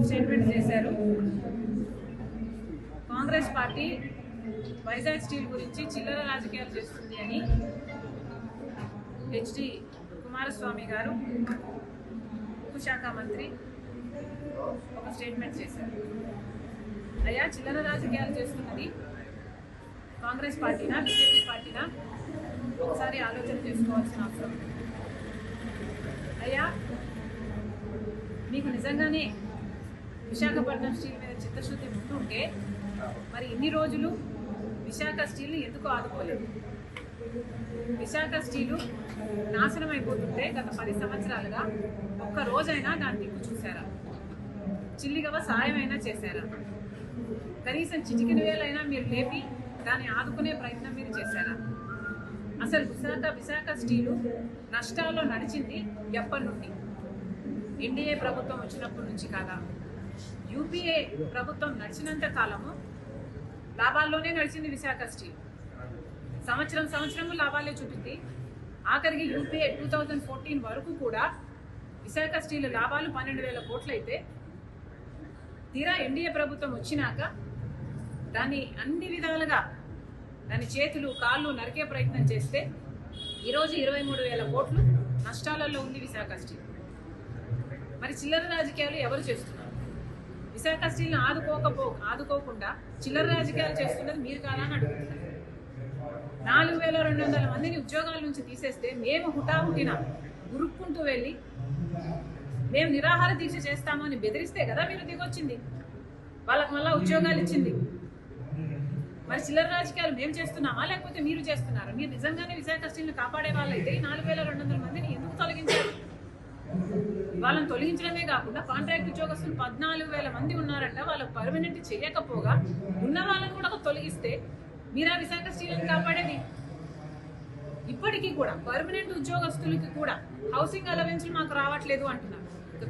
Statement చేశారు. Congress party Vizag steel గురించి చిల్లర రాజకీయాలు చేస్తుంది అని హెచ్డి కుమారస్వామి గారు ఉక్కు శాఖ మంత్రి ఒక స్టేట్మెంట్ చేశారు. అయ్యా, చిల్లర రాజకీయాలు చేస్తున్నది కాంగ్రెస్ పార్టీనా బీజేపీ పార్టీనా ఒకసారి ఆలోచన చేసుకోవాల్సిన అవసరం ఉంది. అయ్యా, మీకు నిజంగానే విశాఖపట్నం స్టీల్ మీద చిత్తశుద్ధి ఉంటుంటే మరి ఇన్ని రోజులు విశాఖ స్టీల్ని ఎందుకు ఆదుకోలేదు? విశాఖ స్టీలు నాశనం అయిపోతుంటే గత 10 సంవత్సరాలుగా ఒక్క రోజైనా దాని దిక్కు చూసారా? చిల్లిగవ సాయమైనా చేశారా? కనీసం చిటికిన వేలైనా మీరు లేపి దాన్ని ఆదుకునే ప్రయత్నం మీరు చేశారా? అసలు విశాఖ స్టీలు నష్టాల్లో నడిచింది ఎప్పటి నుండి? ఎన్డీఏ ప్రభుత్వం వచ్చినప్పటి నుంచి కాదా? యూపీఏ ప్రభుత్వం నడిచినంత కాలము లాభాల్లోనే నడిచింది విశాఖ స్టీల్. సంవత్సరము లాభాలే చూపింది. ఆఖరికి యూపీఏ 2014 వరకు కూడా విశాఖ స్టీల్ లాభాలు 12,000 కోట్లు అయితే తీరా ఎన్డీఏ ప్రభుత్వం వచ్చినాక దాన్ని అన్ని విధాలుగా దాని చేతులు కాళ్ళు నరికే ప్రయత్నం చేస్తే ఈరోజు 23,000 కోట్లు నష్టాలలో ఉంది విశాఖ స్టీల్. మరి చిల్లర రాజకీయాలు ఎవరు చేస్తున్నారు? విశాఖ స్టీల్ని ఆదుకోకుండా చిల్లర రాజకీయాలు చేస్తున్నది మీరు కాదా అని అడుగుతున్నారు. 4,200 మందిని ఉద్యోగాల నుంచి తీసేస్తే మేము హుటాహుటిన గురుక్కుంటూ వెళ్ళి మేము నిరాహార దీక్ష చేస్తాము అని బెదిరిస్తే కదా మీరు దిగొచ్చింది. వాళ్ళకి మళ్ళీ ఉద్యోగాలు ఇచ్చింది. మరి చిల్లర రాజకీయాలు మేము చేస్తున్నామా లేకపోతే మీరు చేస్తున్నారా? మీరు నిజంగానే విశాఖ స్టీల్ని కాపాడే వాళ్ళైతే 4,200 మందిని ఎందుకు తొలగించారు? వాళ్ళని తొలగించడమే కాకుండా కాంట్రాక్ట్ ఉద్యోగస్తులు 14,000 మంది ఉన్నారంట. వాళ్ళకు పర్మనెంట్ చేయకపోగా ఉన్న వాళ్ళని కూడా తొలగిస్తే మీరా విశాఖ స్టీల్ని కాపాడేది? ఇప్పటికీ కూడా పర్మనెంట్ ఉద్యోగస్తులకి కూడా హౌసింగ్ అలవెన్స్లు మాకు రావట్లేదు అంటున్నారు.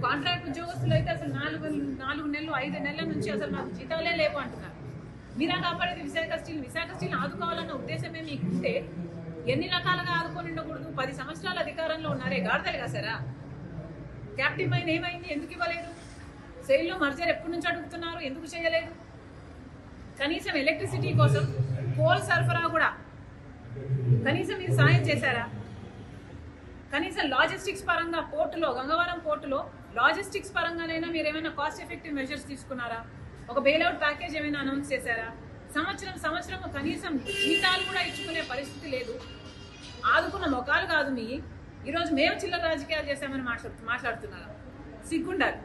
కాంట్రాక్ట్ ఉద్యోగస్తులు అయితే అసలు 4 నెలలు 5 నెలల నుంచి అసలు మాకు జీతాలే లేవు అంటున్నారు. మీరా కాపాడేది విశాఖ స్టీల్. విశాఖ స్టీల్ ఆదుకోవాలన్న ఉద్దేశమే మీకు ఉంటే ఎన్ని రకాలుగా ఆదుకొని ఉండకూడదు? 10 సంవత్సరాల అధికారంలో ఉన్నారే, గాడిదలు కాసారా? క్యాప్టివ్ మైన్ ఏమైంది? ఎందుకు ఇవ్వలేదు? సెయిల్లో మర్జర్ ఎప్పటి నుంచి అడుగుతున్నారు, ఎందుకు చేయలేదు? కనీసం ఎలక్ట్రిసిటీ కోసం కోల్ సరఫరా కూడా కనీసం మీరు సాయం చేశారా? కనీసం లాజిస్టిక్స్ పరంగా పోర్టులో, గంగవరం పోర్టులో లాజిస్టిక్స్ పరంగానైనా మీరు ఏమైనా కాస్ట్ ఎఫెక్టివ్ మెజర్స్ తీసుకున్నారా? ఒక బెయిల్అవుట్ ప్యాకేజ్ ఏమైనా అనౌన్స్ చేశారా? సంవత్సరం కనీసం జీతాలు కూడా ఇచ్చుకునే పరిస్థితి లేదు. ఆదుకున్న మొఖాలు కాదు మీ. ఈరోజు మేము చిల్లర రాజకీయాలు చేశామని మాట్లాడుతున్నారా? సిగ్గుండాలి.